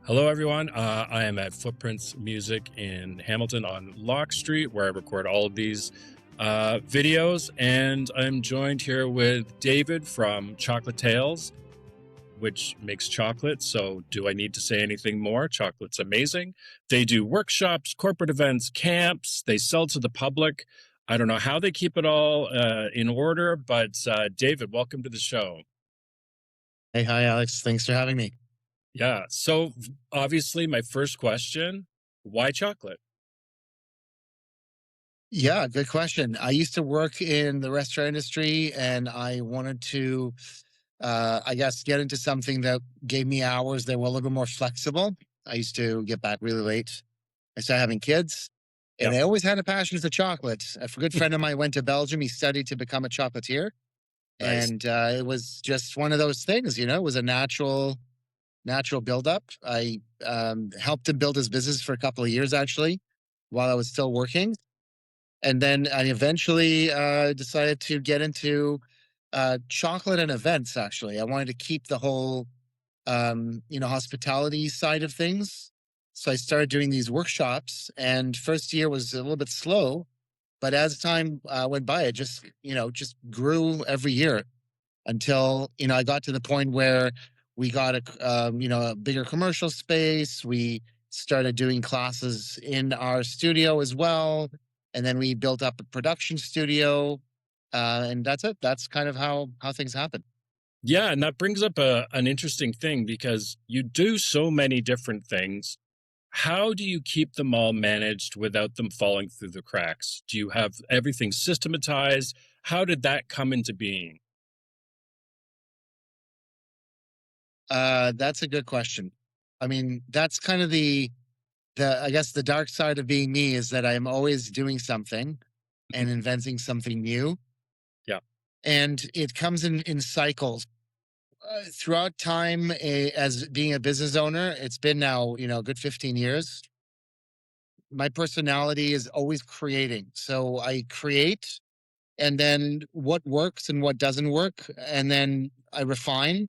Hello, everyone. I am at Footprints Music in Hamilton on Locke Street, where I record all of these videos. And I'm joined here with David from Chocolate Tales, which makes chocolate. So, do I need to say anything more? Chocolate's amazing. They do workshops, corporate events, camps. They sell to the public. I don't know how they keep it all in order, but David, welcome to the show. Hey, hi, Alex. Thanks for having me. Yeah. So, obviously, my first question, why chocolate? Yeah, good question. I used to work in the restaurant industry and I wanted to, I guess, get into something that gave me hours that were a little bit more flexible. I used to get back really late. I started having kids and Yeah. I always had a passion for chocolate. A good friend of mine went to Belgium. He studied to become a chocolatier. Nice. And it was just one of those things, it was a natural buildup. I helped him build his business for a couple of years, actually, while I was still working. And then I eventually decided to get into chocolate and events. Actually, I wanted to keep the whole, hospitality side of things. So I started doing these workshops. And first year was a little bit slow, but as time went by, it just grew every year until I got to the point where we got a bigger commercial space. We started doing classes in our studio as well, and then we built up a production studio, and that's it. That's kind of how things happen. Yeah, and that brings up an interesting thing because you do so many different things. How do you keep them all managed without them falling through the cracks? Do you have everything systematized? How did that come into being? That's a good question. I mean, that's kind of the I guess the dark side of being me is that I'm always doing something and inventing something new, Yeah. and it comes in cycles. Throughout time, as being a business owner, it's been now a good 15 years. My personality is always creating, so I create, and then what works and what doesn't work, and then I refine,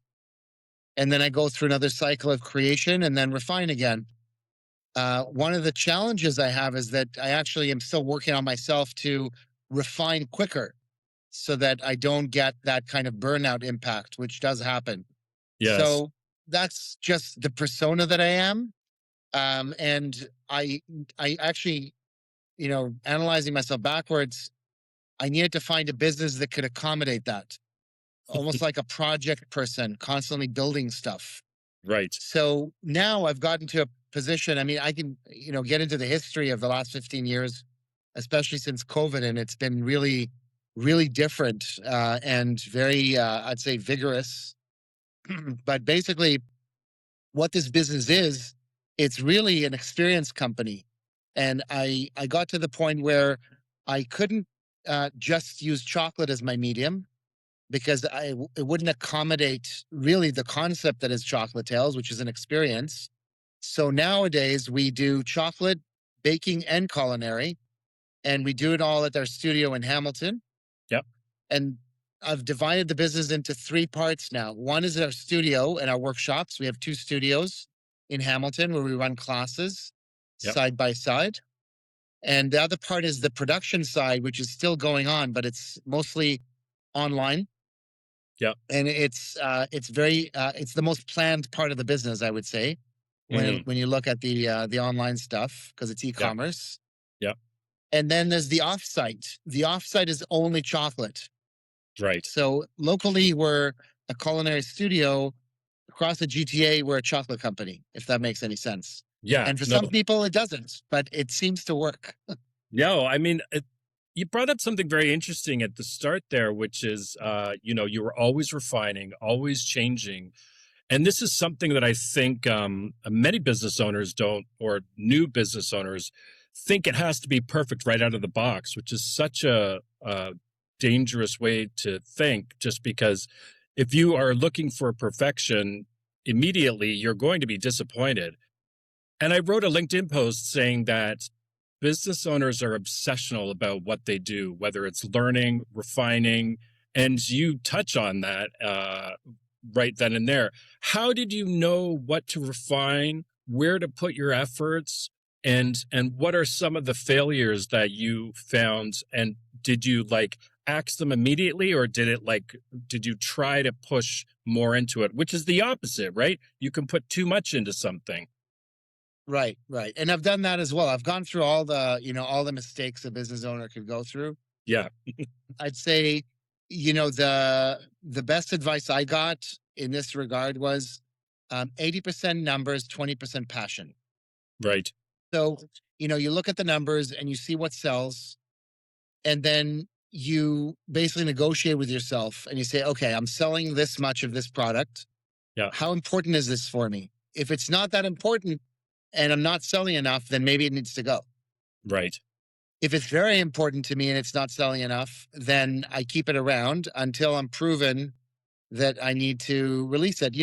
and then I go through another cycle of creation and then refine again. One of the challenges I have is that I actually am still working on myself to refine quicker so that I don't get that kind of burnout impact, which does happen. Yes. So that's just the persona that I am. And I actually, analyzing myself backwards, I needed to find a business that could accommodate that, almost like a project person, constantly building stuff. Right. So now I've gotten to a position. I mean, I can, get into the history of the last 15 years, especially since COVID, and it's been really, really different and very, I'd say, vigorous. But basically, what this business is, it's really an experience company. And I got to the point where I couldn't just use chocolate as my medium because it wouldn't accommodate really the concept that is Chocolate Tales, which is an experience. So nowadays we do chocolate, baking, and culinary, and we do it all at our studio in Hamilton. Yep. And I've divided the business into three parts now. One is our studio and our workshops. We have two studios in Hamilton where we run classes Yep. side by side. And the other part is the production side, which is still going on, but it's mostly online. Yep. And it's very it's the most planned part of the business, I would say, Mm, when you look at the online stuff because it's yeah. e-commerce. Yep. And then there's the offsite. The offsite is only chocolate. Right. So locally, we're a culinary studio. Across the GTA, we're a chocolate company, if that makes any sense. Yeah. And for No. some people, it doesn't, but it seems to work. No. I mean, you brought up something very interesting at the start there, which is, you were always refining, always changing. And this is something that I think many business owners don't, or new business owners think it has to be perfect right out of the box, which is such a dangerous way to think, just because if you are looking for perfection, immediately you're going to be disappointed. And I wrote a LinkedIn post saying that business owners are obsessional about what they do, whether it's learning, refining, and you touch on that right then and there. How did you know what to refine, where to put your efforts, and what are some of the failures that you found, and did you like axe them immediately, or did you try to push more into it, which is the opposite, right? You can put too much into something. Right, right. And I've done that as well. I've gone through all the, all the mistakes a business owner could go through. Yeah. I'd say, the best advice I got in this regard was 80% numbers, 20% passion. Right. So, you look at the numbers and you see what sells, and then you basically negotiate with yourself and you say, okay, I'm selling this much of this product. Yeah. How important is this for me? If it's not that important and I'm not selling enough, then maybe it needs to go. Right. If it's very important to me and it's not selling enough, then I keep it around until I'm proven that I need to release it.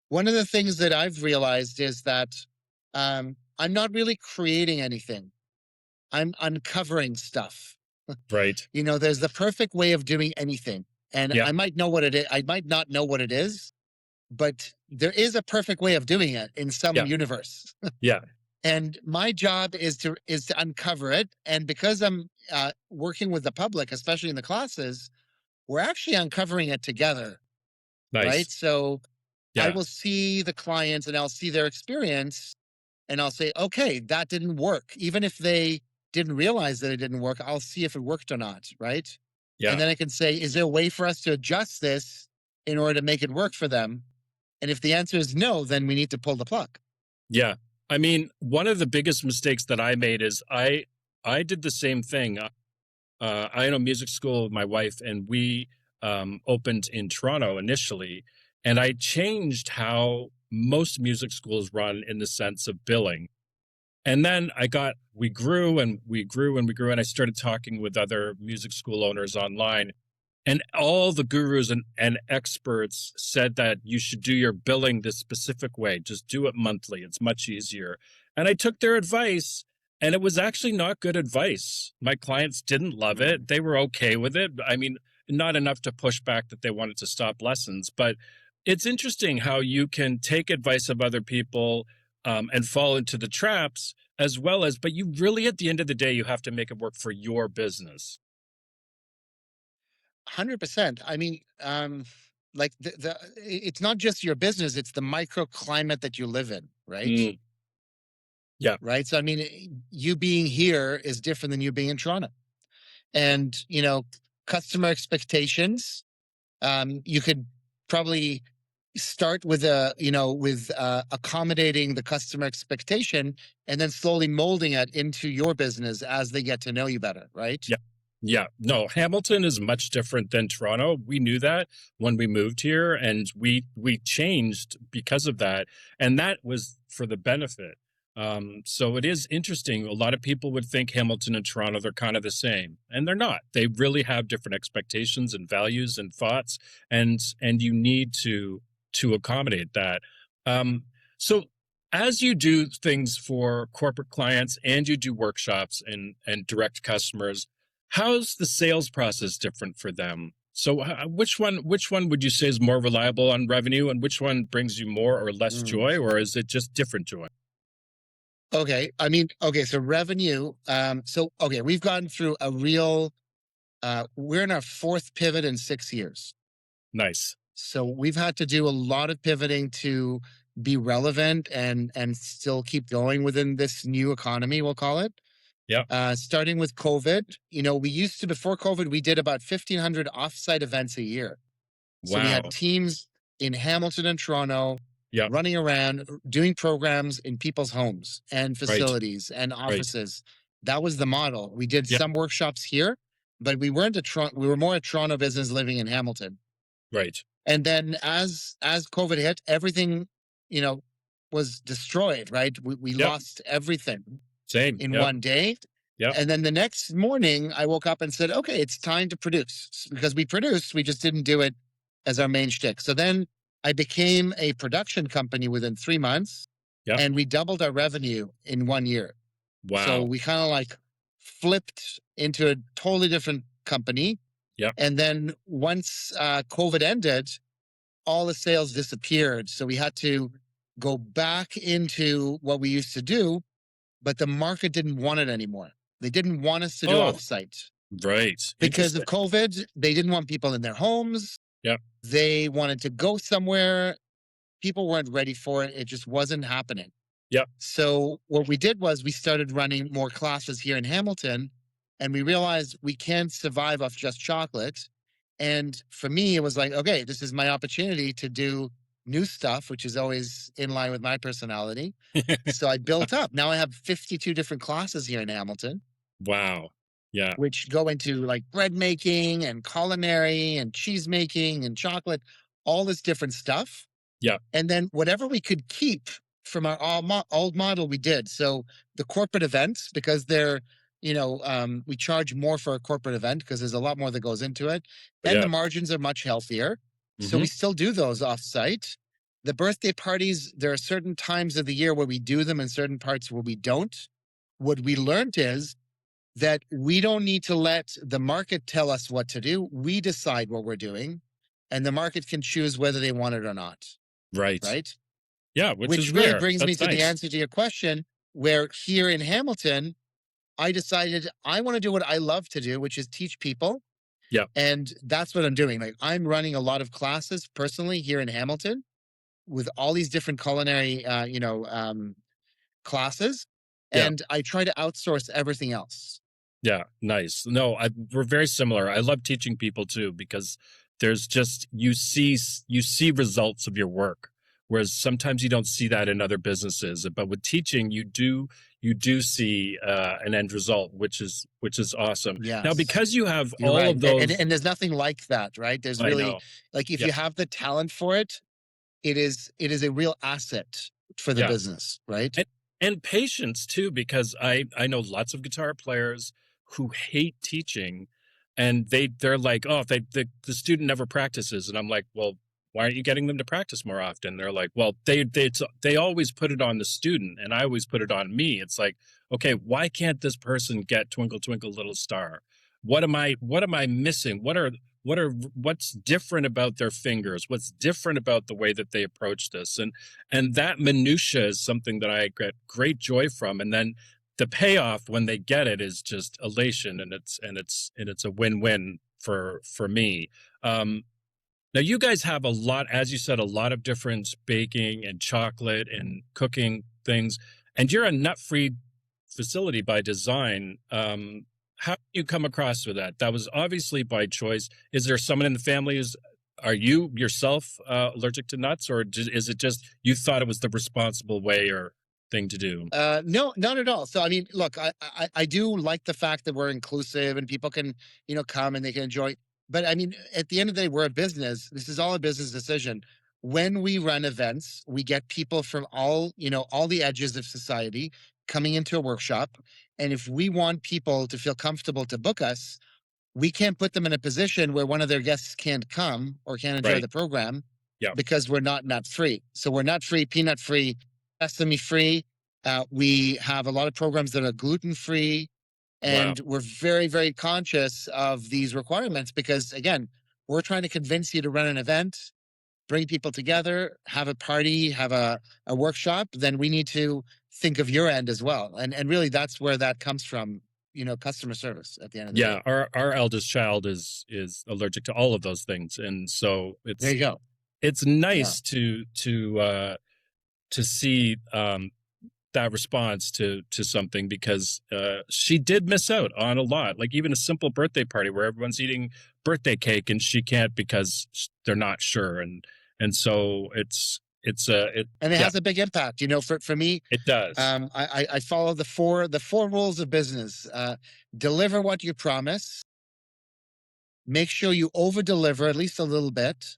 One of the things that I've realized is that I'm not really creating anything. I'm uncovering stuff. Right. There's the perfect way of doing anything. And Yeah. I might know what it is. I might not know what it is, but there is a perfect way of doing it in some Yeah. universe. Yeah. And my job is to uncover it. And because I'm working with the public, especially in the classes, we're actually uncovering it together, right? Nice. So I Yeah. will see the clients and I'll see their experience and I'll say, okay, that didn't work. Even if they didn't realize that it didn't work, I'll see if it worked or not, right? And Yeah. then I can say, is there a way for us to adjust this in order to make it work for them? And if the answer is no, then we need to pull the plug. Yeah. I mean, one of the biggest mistakes that I made is I did the same thing. I had a music school with my wife, and we opened in Toronto initially, and I changed how most music schools run in the sense of billing. And then we grew and we grew and we grew, and I started talking with other music school owners online. And all the gurus and experts said that you should do your billing this specific way. Just do it monthly. It's much easier. And I took their advice, and it was actually not good advice. My clients didn't love Mm. it. They were okay with it. I mean, not enough to push back that they wanted to stop lessons. But it's interesting how you can take advice of other people, and fall into the traps as well as, but you really, at the end of the day, you have to make it work for your business. 100%. I mean, like it's not just your business, it's the microclimate that you live in, right? Mm, yeah. Right. So, I mean, you being here is different than you being in Toronto. And, customer expectations, you could probably start with accommodating the customer expectation and then slowly molding it into your business as they get to know you better. Right. Yeah. Yeah. No, Hamilton is much different than Toronto. We knew that when we moved here, and we changed because of that. And that was for the benefit. So it is interesting. A lot of people would think Hamilton and Toronto, they're kind of the same, and they're not. They really have different expectations and values and thoughts, and you need to accommodate that. Um, so as you do things for corporate clients and you do workshops and direct customers, how's the sales process different for them? So which one would you say is more reliable on revenue, and which one brings you more or less Mm. joy, or is it just different joy? Okay. I mean, okay. So revenue. Okay, we've gone through a real, we're in our fourth pivot in 6 years. Nice. So we've had to do a lot of pivoting to be relevant and still keep going within this new economy, we'll call it. Yeah. Starting with COVID, we used to, before COVID, we did about 1,500 offsite events a year. So we had Wow. teams in Hamilton and Toronto Yeah. running around doing programs in people's homes and Right. facilities and Right. offices. That was the model. We did Yeah. some workshops here, but we weren't a Toronto, we were more a Toronto business living in Hamilton. Right. And then as COVID hit, everything, you know, was destroyed, right? We Yep. lost everything Same. in Yep. one day. Yep. And then the next morning, I woke up and said, okay, it's time to produce because we produced, we just didn't do it as our main shtick. So then I became a production company within 3 months Yep. and we doubled our revenue in 1 year. So Wow. we kind of like flipped into a totally different company. Yep. And then once COVID ended, all the sales disappeared. So we had to go back into what we used to do, but the market didn't want it anymore. They didn't want us to do Oh, offsite right. because of Interesting. COVID. They didn't want people in their homes. Yep. They wanted to go somewhere. People weren't ready for it. It just wasn't happening. Yep. So what we did was we started running more classes here in Hamilton, and we realized we can't survive off just chocolate. And for me, it was like, okay, this is my opportunity to do new stuff, which is always in line with my personality. So I built up. Now I have 52 different classes here in Hamilton, Wow. Yeah. which go into like bread making and culinary and cheese making and chocolate, all this different stuff. Yeah. And then whatever we could keep from our old model, we did. So the corporate events, because they're, we charge more for a corporate event because there's a lot more that goes into it. And the Yeah. margins are much healthier. So we Hmm. still do those offsite. The birthday parties, there are certain times of the year where we do them and certain parts where we don't. What we learned is that we don't need to let the market tell us what to do. We decide what we're doing, and the market can choose whether they want it or not. Right. Right. Yeah. Which Which is really rare. brings me That's to the nice. answer to your question, where here in Hamilton, I decided I want to do what I love to do, which is teach people. Yeah. And that's what I'm doing. Like I'm running a lot of classes personally here in Hamilton with all these different culinary, classes. Yeah. And I try to outsource everything else. Yeah, nice. No, we're very similar. I love teaching people too because there's just you see results of your work, whereas sometimes you don't see that in other businesses. But with teaching, you do see an end result, which is awesome. Now, Yes. because you have You're all right. of And, those, and there's nothing like that, right? There's I really know. like if Yeah, you have the talent for it, it is a real asset for the yeah. business, right? And and patience too, because I know lots of guitar players who hate teaching, and they're like, "Oh, the student never practices," and I'm like, "Well, why aren't you getting them to practice more often?" They're like, "Well, they always put it on the student, and I always put it on me." It's like, okay, why can't this person get Twinkle Twinkle Little Star? What am I missing? What's different about their fingers? What's different about the way that they approach this? And that minutia is something that I get great joy from. And then the payoff when they get it is just elation, and it's a win-win for me. Um, Now you guys have a lot, as you said, a lot of different baking and chocolate and cooking things, and you're a nut-free facility by design. How did you come across with that? That was obviously by choice. Is there someone in the family who's are you yourself allergic to nuts, or is it just you thought it was the responsible way or thing to do? No, not at all. So I mean, look, I do like the fact that we're inclusive and people can, come and they can enjoy. But I mean, at the end of the day, we're a business. This is all a business decision. When we run events, we get people from all the edges of society coming into a workshop. And if we want people to feel comfortable to book us, we can't put them in a position where one of their guests can't come or can't enjoy Right. the program Yeah. because we're not nut free. So we're nut free, peanut free, sesame free. We have a lot of programs that are gluten free. Wow. And we're very, very conscious of these requirements because, again, we're trying to convince you to run an event, bring people together, have a party, have a workshop. Then we need to think of your end as well. And really, that's where that comes from, customer service at the end of the Yeah. day. Our eldest child is allergic to all of those things, and so There you go. it's Yeah. nice to see that response to something because she did miss out on a lot, like even a simple birthday party where everyone's eating birthday cake and she can't because they're not sure, and so it And it yeah, has a big impact. For me, it does. I follow the four rules of business. Deliver what you promise. Make sure you over deliver at least a little bit.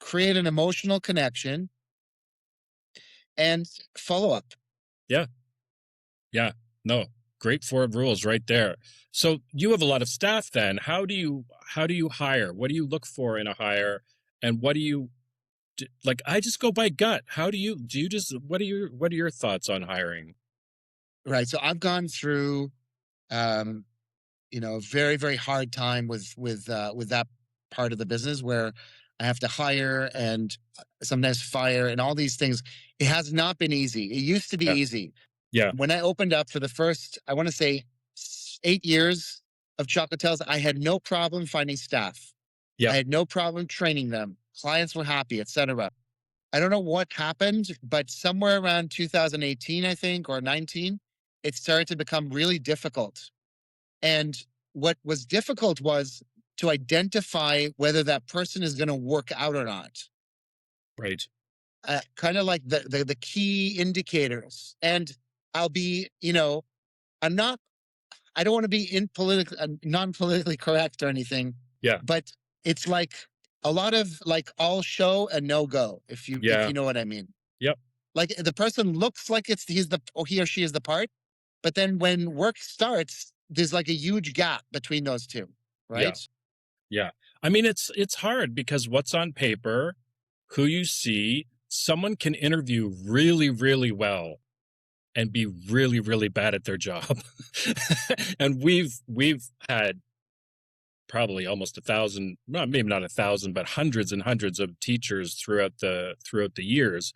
Create an emotional connection and follow up. Yeah, yeah, no, great four rules right there. So you have a lot of staff then. How do you hire? What do you look for in a hire, and what do you like? I just go by gut. Do you just what are your thoughts on hiring? Right. So I've gone through um, a very, very hard time with that part of the business where I have to hire and sometimes fire and all these things. It has not been easy. It used to be Yeah. easy. Yeah. When I opened up for the first, I want to say 8 years of Chocolatel's, I had no problem finding staff. I Yeah. had no problem training them. Clients were happy, etc. I don't know what happened, but somewhere around 2018, I think, or 19, it started to become really difficult. And what was difficult was to identify whether that person is going to work out or not. Right. Kind of like the key indicators. And I'll be, I'm not, I don't want to be in political, non politically correct or anything, Yeah. but it's like a lot of like all show and no go, if Yeah. you know what I mean. Yep. Like the person looks like he's the or he or she is the part, but then when work starts, there's like a huge gap between those two, Yeah. right? Yeah. I mean, it's hard because what's on paper, who you see, someone can interview really, really well and be really, really bad at their job. And we've had probably almost 1,000, well, maybe not 1,000, but hundreds and hundreds of teachers throughout the years.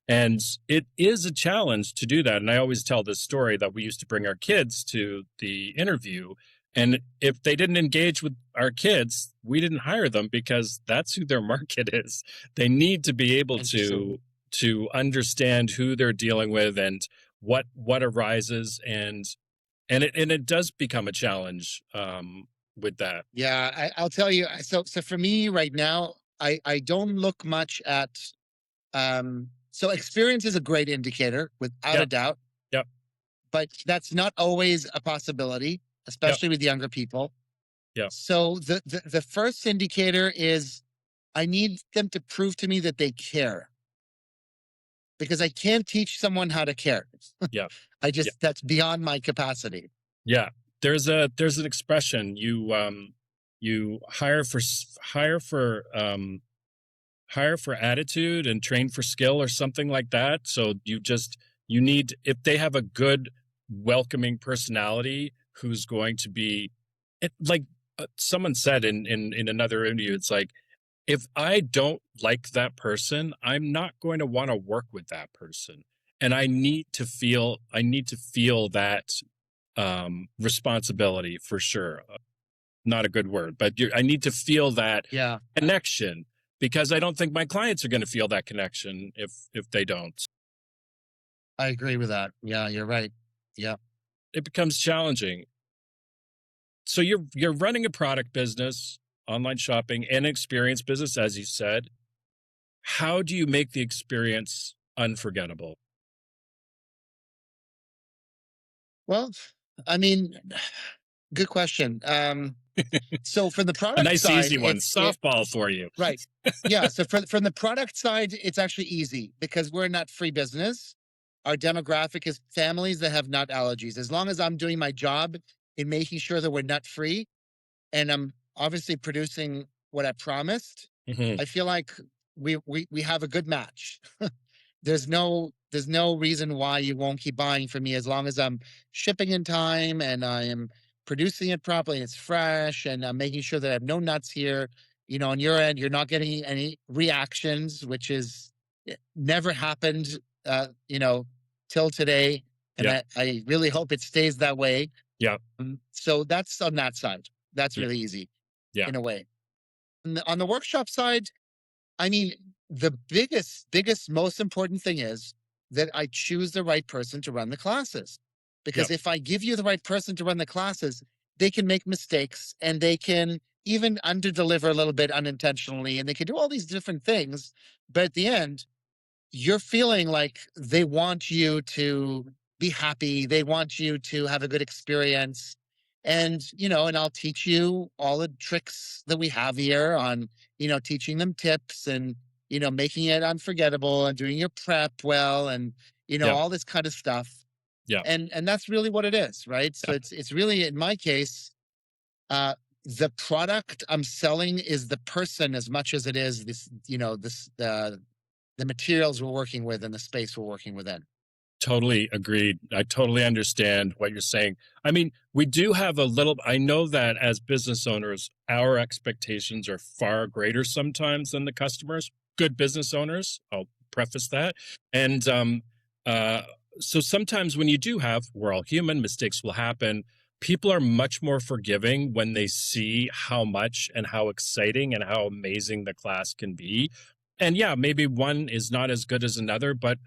And it is a challenge to do that. And I always tell this story that we used to bring our kids to the interview. And if they didn't engage with our kids, we didn't hire them because that's who their market is. They need to be able Interesting. to understand who they're dealing with and what arises, and it does become a challenge with that. Yeah, I'll tell you. So for me right now, I don't look much at so experience is a great indicator without a Yep. doubt, Yep. but that's not always a possibility, Yep. especially with younger people. Yep. So the first indicator is I need them to prove to me that they care because I can't teach someone how to care. Yep. I Yep. just that's beyond my capacity. Yeah. There's an expression, you hire for attitude and train for skill or something like that. So you need, if they have a good welcoming personality who's going to be like someone said in another interview, it's like, if I don't like that person, I'm not going to want to work with that person. And I need to feel that responsibility for sure. Not a good word, but I need to feel that Yeah, connection because I don't think my clients are going to feel that connection if they don't. I agree with that. Yeah, you're right. Yeah. It becomes challenging. So you're running a product business, online shopping, and experience business, as you said. How do you make the experience unforgettable? Well, I mean, good question. So from the A product nice side, easy one, it softball for you. right. Yeah. So from the product side, it's actually easy because we're not free business. Our demographic is families that have nut allergies. As long as I'm doing my job in making sure that we're nut free and I'm obviously producing what I promised, Hmm. I feel like we have a good match. There's no reason why you won't keep buying from me as long as I'm shipping in time and I am producing it properly and it's fresh and I'm making sure that I have no nuts here. On your end, you're not getting any reactions, which is never happened till today. And Yeah, I really hope it stays that way. yeah, So that's on that side. That's yeah, really easy yeah, in a way. On the workshop side, I mean, the biggest, most important thing is that I choose the right person to run the classes. yeah, Because if I give you the right person to run the classes, they can make mistakes and they can even underdeliver a little bit unintentionally and they can do all these different things. But at the end, you're feeling like they want you to be happy. They want you to have a good experience. And I'll teach you all the tricks that we have here on, teaching them tips and, making it unforgettable and doing your prep well and, yeah, all this kind of stuff. yeah, And that's really what it is, right? So yeah, it's really, in my case, uh, the product I'm selling is the person as much as it is this, the materials we're working with and the space we're working within. Totally agreed. I totally understand what you're saying. I mean, we do have a little, I know that as business owners, our expectations are far greater sometimes than the customers. Good business owners, I'll preface that. And uh, so sometimes when you do have, we're all human, mistakes will happen. People are much more forgiving when they see how much and how exciting and how amazing the class can be. And yeah, maybe one is not as good as another, but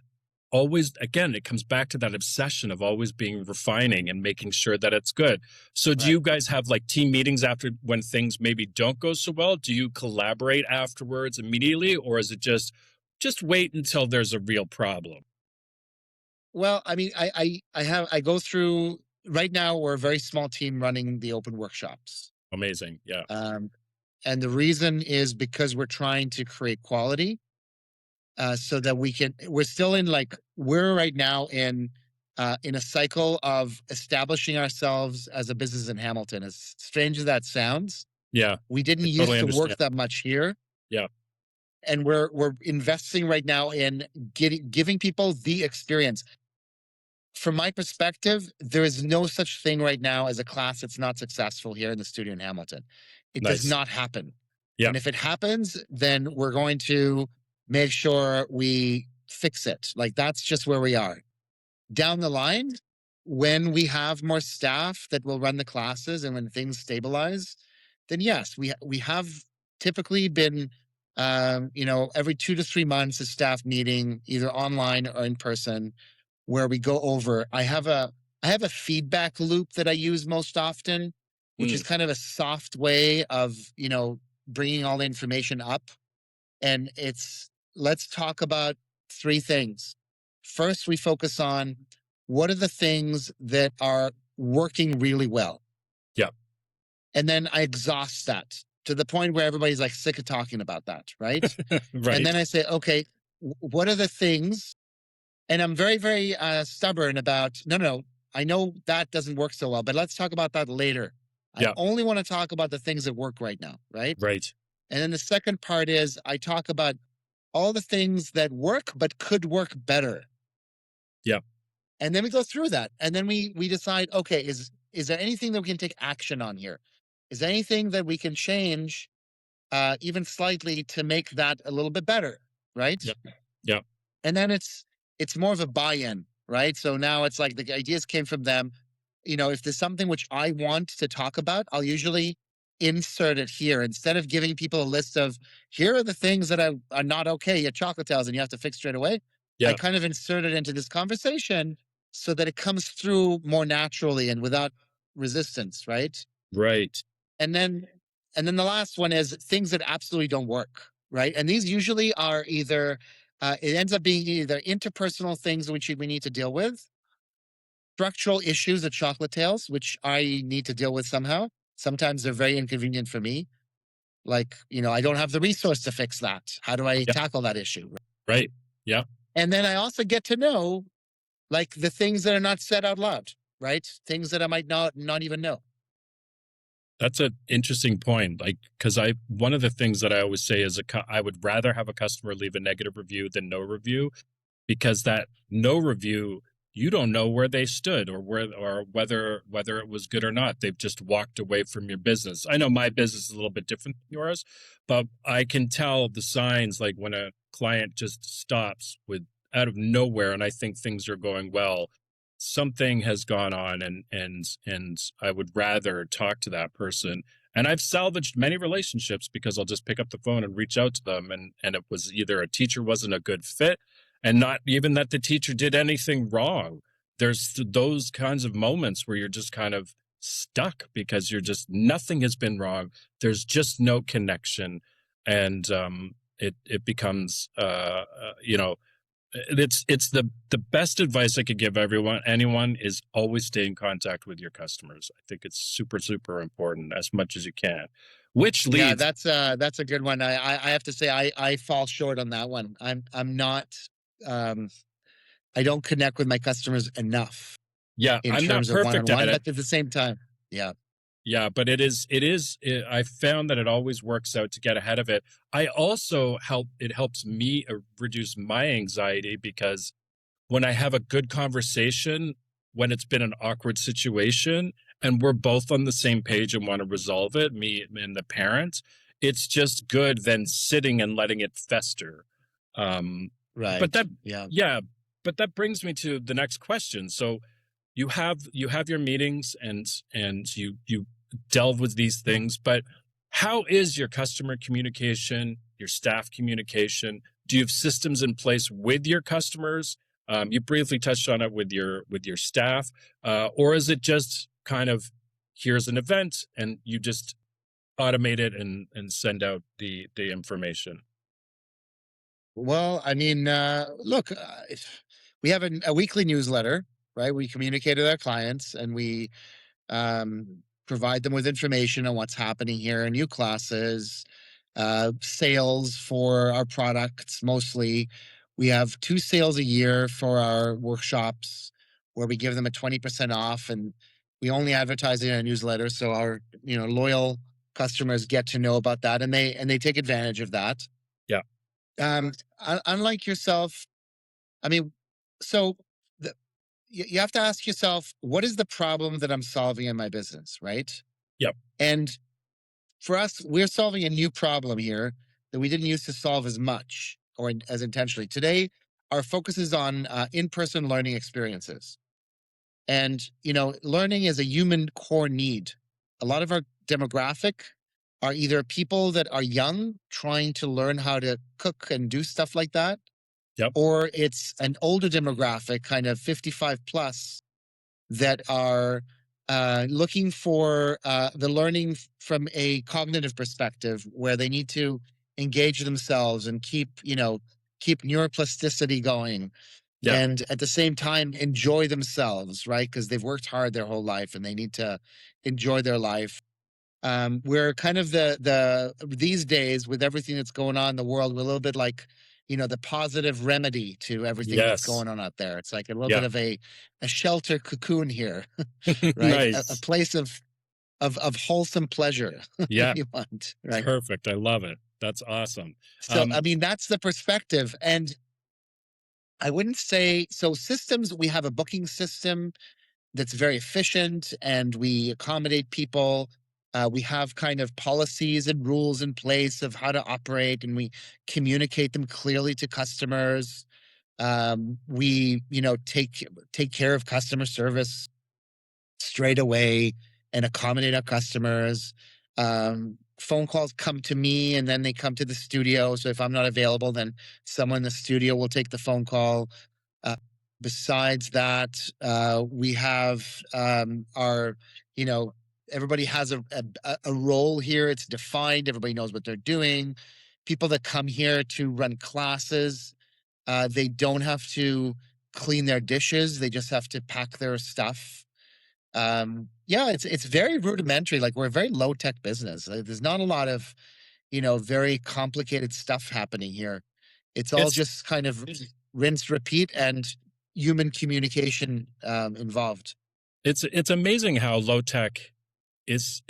always, again, it comes back to that obsession of always being refining and making sure that it's good. So do Right. you guys have like team meetings after when things maybe don't go so well? Do you collaborate afterwards immediately, or is it just wait until there's a real problem? Well, I mean, I go through right now. We're a very small team running the open workshops, Amazing. Yeah. um, and the reason is because we're trying to create quality, so that we can. We're still in like we're right now in a cycle of establishing ourselves as a business in Hamilton. As strange as that sounds, Yeah. we didn't I used totally to work understand. that much here, Yeah. and we're investing right now in giving people the experience. From my perspective, there is no such thing right now as a class that's not successful here in the studio in Hamilton. It does Nice. not happen. Yeah. And if it happens, then we're going to make sure we fix it. Like that's just where we are. Down the line, when we have more staff that will run the classes and when things stabilize, then yes, we have typically been every 2 to 3 months a staff meeting, either online or in person, where we go over. I have a feedback loop that I use most often, which is Mm, kind of a soft way of bringing all the information up. And it's let's talk about three things. First, we focus on what are the things that are working really well, yeah. and then I exhaust that to the point where everybody's like sick of talking about that, right? And Right. then I say, okay, what are the things, and I'm very, very stubborn about no, no, no. I know that doesn't work so well, but let's talk about that later. I Yeah. only want to talk about the things that work right now, right? Right. And then the second part is I talk about all the things that work but could work better. Yeah. And then we go through that. And then we decide, okay, is there anything that we can take action on here? Is there anything that we can change even slightly to make that a little bit better? Right. Yeah. Yeah. And then it's more of a buy-in, right? So now it's like the ideas came from them. If there's something which I want to talk about, I'll usually insert it here instead of giving people a list of here are the things that are not okay at Chocolate Tales and you have to fix straight away. I Yeah. kind of insert it into this conversation so that it comes through more naturally and without resistance, right? Right. And then the last one is things that absolutely don't work, right? And these usually are either it ends up being either interpersonal things which we need to deal with, structural issues at Chocolate Tales, which I need to deal with somehow. Sometimes they're very inconvenient for me. Like, I don't have the resource to fix that. How do I Yeah. tackle that issue? Right. Yeah. And then I also get to know like the things that are not said out loud, right? Things that I might not even know. That's an interesting point. Like, because one of the things that I always say is I would rather have a customer leave a negative review than no review, because that no review, you don't know where they stood or whether it was good or not. They've just walked away from your business. I know my business is a little bit different than yours, but I can tell the signs like when a client just stops with out of nowhere and I think things are going well, something has gone on, and I would rather talk to that person. And I've salvaged many relationships because I'll just pick up the phone and reach out to them, and it was either a teacher wasn't a good fit, and not even that the teacher did anything wrong. There's those kinds of moments where you're just kind of stuck because you're just nothing has been wrong. There's just no connection, and it becomes it's the best advice I could give anyone is always stay in contact with your customers. I think it's super important as much as you can. Which Yeah, leads, that's a good one. I have to say I fall short on that one. I'm not um I don't connect with my customers enough yeah, in I'm not terms of one on perfect at one, it. but at the same time, yeah. Yeah, but I found that it always works out to get ahead of it. It helps me reduce my anxiety because when I have a good conversation, when it's been an awkward situation, and we're both on the same page and want to resolve it, me and the parent, it's just good than sitting and letting it fester. Um, but Right. that, Yeah. yeah, but that brings me to the next question. So you have your meetings and you delve with these things, but how is your customer communication, your staff communication? Do you have systems in place with your customers? You briefly touched on it with your staff, or is it just kind of here's an event and you just automate it and send out the information? Well, I mean, look, we have a weekly newsletter, right? We communicate with our clients and we provide them with information on what's happening here, new classes, sales for our products mostly. We have two sales a year for our workshops where we give them a 20% off, and we only advertise it in a newsletter. So our, loyal customers get to know about that, and they take advantage of that. Yeah. Unlike yourself, I mean, so the, you have to ask yourself, what is the problem that I'm solving in my business, right? Yep. And for us, we're solving a new problem here that we didn't used to solve as much or as intentionally. Today, our focus is on in-person learning experiences. And, learning is a human core need. A lot of our demographic are either people that are young trying to learn how to cook and do stuff like that, Yep. or it's an older demographic, kind of 55 plus, that are looking for the learning from a cognitive perspective, where they need to engage themselves and keep neuroplasticity going, Yeah. and at the same time enjoy themselves, right? Because they've worked hard their whole life and they need to enjoy their life. We're kind of the these days, with everything that's going on in the world, we're a little bit like, the positive remedy to everything that's Yes. going on out there. It's like a little bit Yeah. of a shelter cocoon here, right? A Nice. place of wholesome pleasure, if Yeah. you want, right? Perfect. I love it. That's awesome. So I Um, mean, that's the perspective. And I wouldn't say so. Systems, we have a booking system that's very efficient and we accommodate people. We have kind of policies and rules in place of how to operate, and we communicate them clearly to customers. We, take care of customer service straight away and accommodate our customers. Phone calls come to me and then they come to the studio. So if I'm not available, then someone in the studio will take the phone call. Uh, Besides that, we have our, you know, everybody has a role here. It's defined. Everybody knows what they're doing. People that come here to run classes, they don't have to clean their dishes. They just have to pack their stuff. Yeah, it's very rudimentary. Like, we're a very low tech business. There's not a lot of, very complicated stuff happening here. It's all it's just kind of rinse, repeat, and human communication involved. it's amazing how low tech is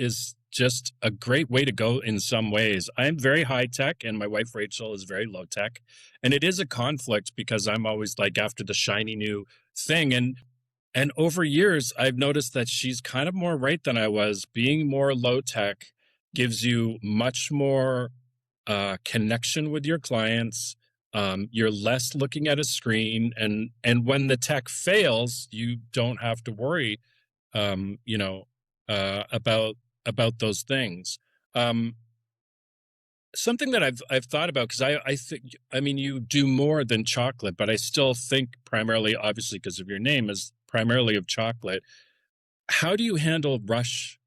just a great way to go in some ways. I'm very high tech and my wife Rachel is very low tech. And it is a conflict because I'm always like after the shiny new thing. And over years I've noticed that she's kind of more right than I was. Being more low tech gives you much more connection with your clients. You're less looking at a screen, and when the tech fails, you don't have to worry, um, you know, about those things. Um, Something that I've thought about because I think I mean you do more than chocolate, but I still think primarily, obviously because of your name, is primarily of chocolate. How do you handle rush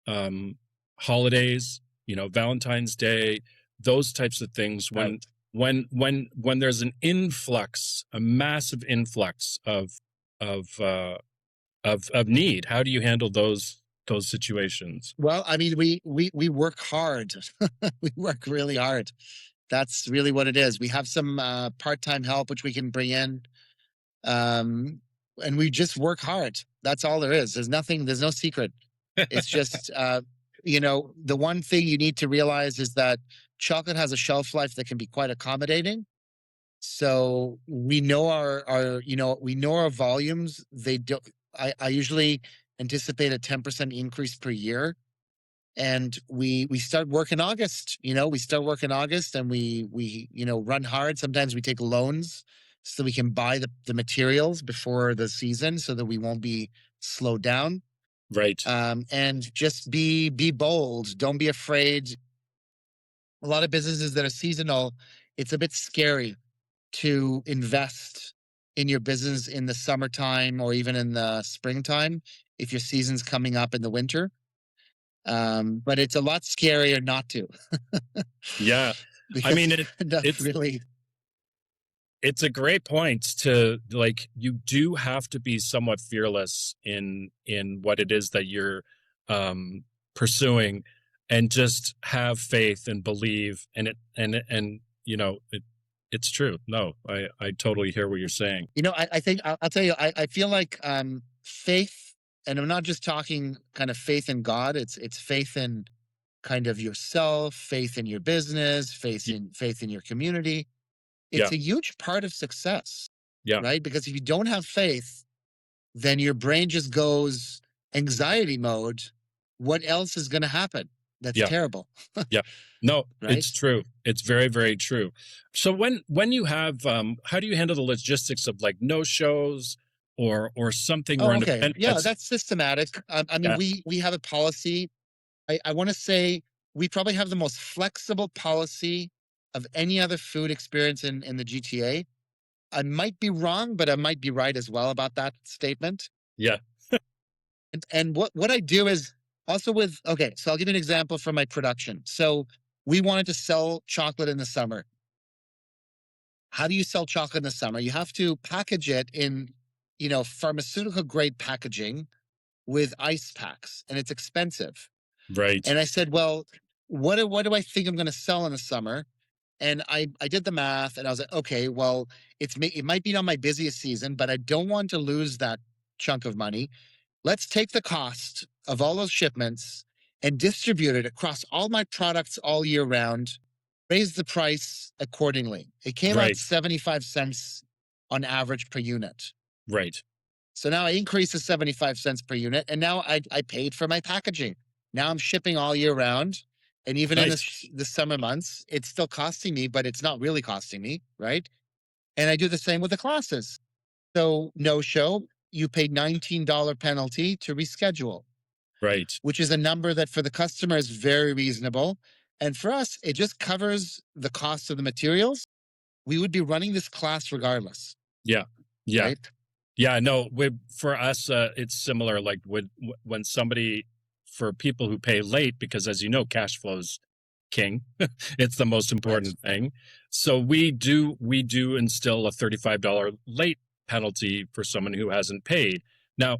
um, holidays? Valentine's Day, those types of things when Right. there's an influx, a massive influx of of need. How do you handle those situations? Well, I mean, we work hard. We work really hard. That's really what it is. We have some part time help which we can bring in, um, and we just work hard. That's all there is. There's nothing. There's no secret. It's just, the one thing you need to realize is that chocolate has a shelf life that can be quite accommodating. So we know we know our volumes. They don't. I usually anticipate a 10% increase per year, and we start work in August. We start work in August, and we run hard. Sometimes we take loans so we can buy the materials before the season, so that we won't be slowed down. Right. And just be bold. Don't be afraid. A lot of businesses that are seasonal, it's a bit scary to invest in your business in the summertime or even in the springtime if your season's coming up in the winter. But it's a lot scarier not to, Yeah. I because mean, not it's really. it's a great point to like you do have to be somewhat fearless in what it is that you're um pursuing, and just have faith and believe, and it's true. No, I totally hear what you're saying. I think I'll tell you, I feel like faith, and I'm not just talking kind of faith in God. It's faith in kind of yourself, faith in your business, Y- faith in your community. It's Yeah, a huge part of success, yeah, right? Because if you don't have faith, then your brain just goes anxiety mode. What else is going to happen? That's yeah. terrible, Yeah. No, right? it's true. It's very, very true. So when you have how do you handle the logistics of like no shows or something or Oh, an okay. event Yeah, that's that's systematic. I mean, yeah, we have a policy. I want to say we probably have the most flexible policy of any other food experience in the GTA. I might be wrong, but I might be right as well about that statement. yeah, And what I do is also with, okay, so I'll give you an example from my production. So we wanted to sell chocolate in the summer. How do you sell chocolate in the summer? You have to package it in, pharmaceutical grade packaging with ice packs, and it's expensive. right, And I said, well, what do I think I'm going to sell in the summer? And I did the math, and I was like, okay, well, it might be on my busiest season, but I don't want to lose that chunk of money. Let's take the cost of all those shipments and distribute it across all my products all year round, raise the price accordingly. It came out right, 75 cents on average per unit. right. So now I increased to 75 cents per unit, and now I paid for my packaging. Now I'm shipping all year round. And even in Nice. the summer months, it's still costing me, but it's not really costing me, right? And I do the same with the classes. So no show, you pay $19 penalty to reschedule, Right. which is a number that for the customer is very reasonable. And for us, it just covers the cost of the materials. We would be running this class regardless, Yeah. Yeah. right? Yeah, no, for us, it's similar. Like when somebody, for people who pay late, because as you know, cash flow's king. It's the most Right. important thing. So we do instill a $35 late penalty for someone who hasn't paid. Now,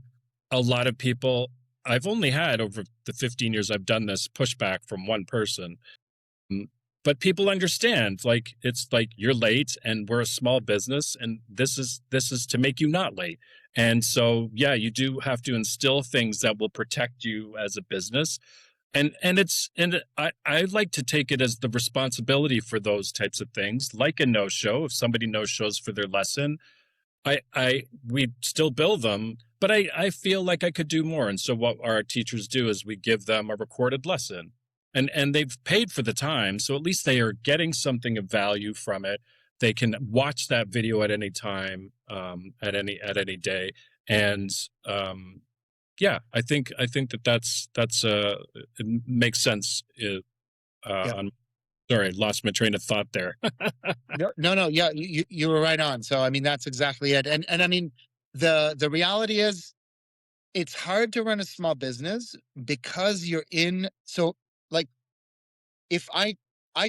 a lot of people, I've only had over the 15 years I've done this pushback from one person. Mm, but people understand, like it's like you're late and we're a small business, and this is to make you not late. And so yeah, you do have to instill things that will protect you as a business. And I like to take it as the responsibility for those types of things, like a no show. If somebody no shows for their lesson, I we still bill them, but I feel like I could do more. And so what our teachers do is we give them a recorded lesson. And they've paid for the time, so at least they are getting something of value from it. They can watch that video at any time, at any day. And yeah, I think that's it makes sense. Yeah. On Sorry, lost my train of thought there. No, no, no. Yeah, you were right on. So I mean, that's exactly it. And I mean, the reality is, it's hard to run a small business because you're in. So like, if I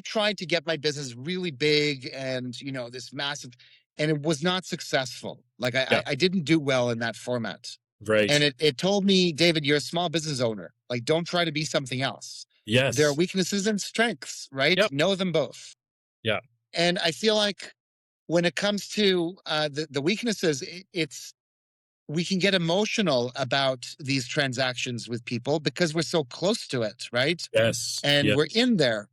tried to get my business really big and this massive, and it was not successful. Like Yeah, I didn't do well in that format. And right. it told me, David, you're a small business owner. Like, don't try to be something else. There are Yes. weaknesses and strengths, right? Yep. Know them both. Yeah. And I feel like when it comes to the weaknesses, it's we can get emotional about these transactions with people because we're so close to it, right? Yes. And we're Yes. in there.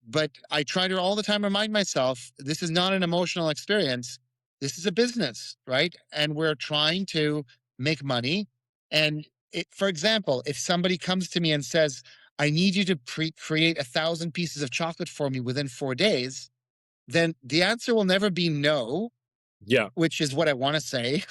But I try to all the time remind myself this is not an emotional experience. This is a business, right? And we're trying to make money. And for example, if somebody comes to me and says, I need you to create 1,000 pieces of chocolate for me within 4 days, then the answer will never be no, Yeah. which is what I want to say,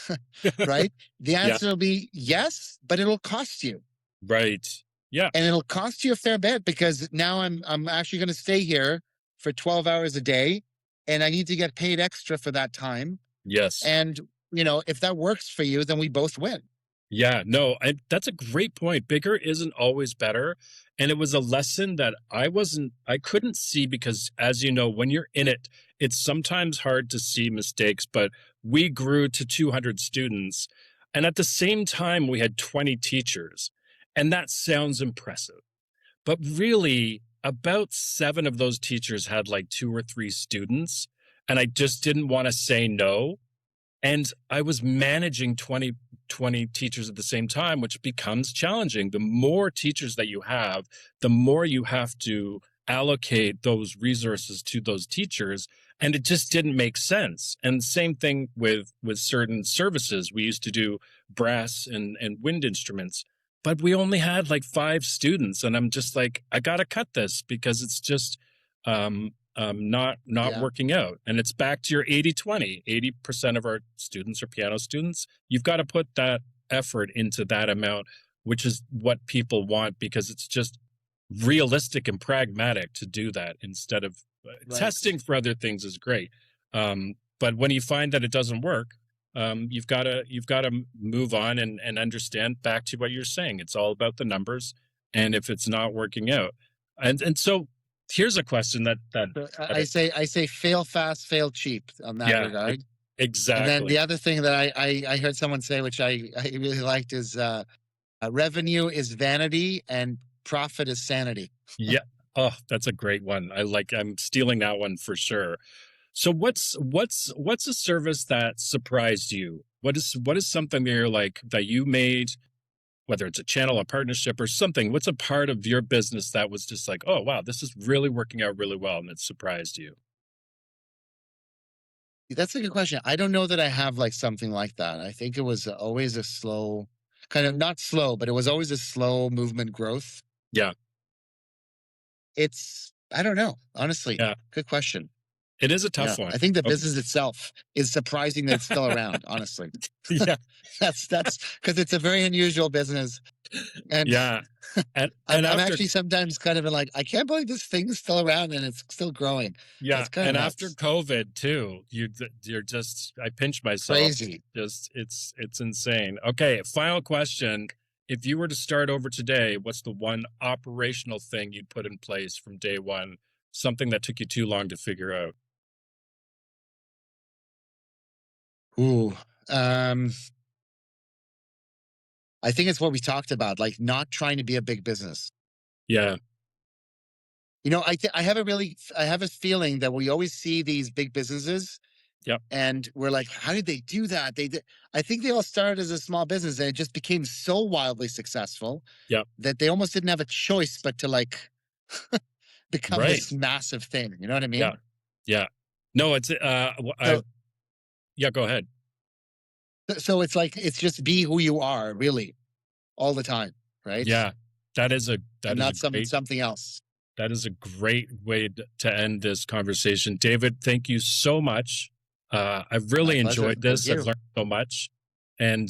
right? The Yeah. answer will be yes, but it'll cost you. Right. Yeah. And it'll cost you a fair bit because now I'm actually going to stay here for 12 hours a day and I need to get paid extra for that time. Yes. And if that works for you, then we both win. Yeah, no, that's a great point. Bigger isn't always better. And it was a lesson that I couldn't see because, as you know, when you're in it, it's sometimes hard to see mistakes. But we grew to 200 students. And at the same time, we had 20 teachers. And that sounds impressive. But really, about seven of those teachers had like two or three students. And I just didn't want to say no, and I was managing 20 teachers at the same time, which becomes challenging. The more teachers that you have, the more you have to allocate those resources to those teachers. And it just didn't make sense. And same thing with certain services. We used to do brass and wind instruments, but we only had like five students. And I'm just like, I gotta cut this because it's just not Yeah. working out. And it's back to your 80-20. 80% of our students are piano students. You've got to put that effort into that amount, which is what people want because it's just realistic and pragmatic to do that instead of Right. testing for other things is great. But when you find that it doesn't work, you've got to move on and understand back to what you're saying. It's all about the numbers, and if it's not working out, and so here's a question So that I say fail fast, fail cheap on that yeah, regard. And then exactly. the other thing that I heard someone say, which I really liked, is revenue is vanity and profit is sanity. Yeah. Oh, that's a great one. I'm stealing that one for sure. So what's a service that surprised you? What is something that you're like that you made, whether it's a channel, a partnership, or something? What's a part of your business that was just like, oh wow, this is really working out really well and it surprised you? That's a good question. I don't know that I have like something like that. I think it was always a slow, kind of not slow, but it was always a slow movement growth. Yeah. I don't know, honestly. Yeah. Good question. It is a Yeah. tough one. I think the Okay. business itself is surprising that it's still around, honestly. Yeah. That's because it's a very unusual business. And Yeah. And I'm after actually sometimes kind of like, I can't believe this thing's still around and it's still growing. Yeah, That's kind of and after nuts. COVID too, you're just I pinch myself. Crazy. Just it's insane. Okay, final question. If you were to start over today, what's the one operational thing you'd put in place from day one? Something that took you too long to figure out. Ooh. Um, I think it's what we talked about, like not trying to be a big business. Yeah, I have a feeling that we always see these big businesses yep, and we're like, how did they do that? I think they all started as a small business and it just became so wildly successful yep, that they almost didn't have a choice but to like become right. this massive thing. You know what I Yeah, mean? yeah. No, it's I So, yeah, go ahead. so it's like, it's just be who you are really all the time. Right. Yeah. That is a And that is a not great something else. That is a great way to end this conversation. David, thank you so much. I've My really pleasure. enjoyed Thank this. I've you. learned so much. And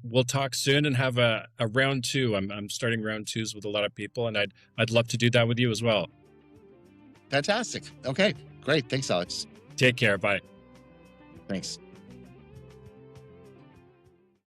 we'll talk soon and have a round two. I'm starting round twos with a lot of people, and I'd love to do that with you as well. Fantastic. Okay. Great. Thanks, Alex. Take care. Bye. Thanks.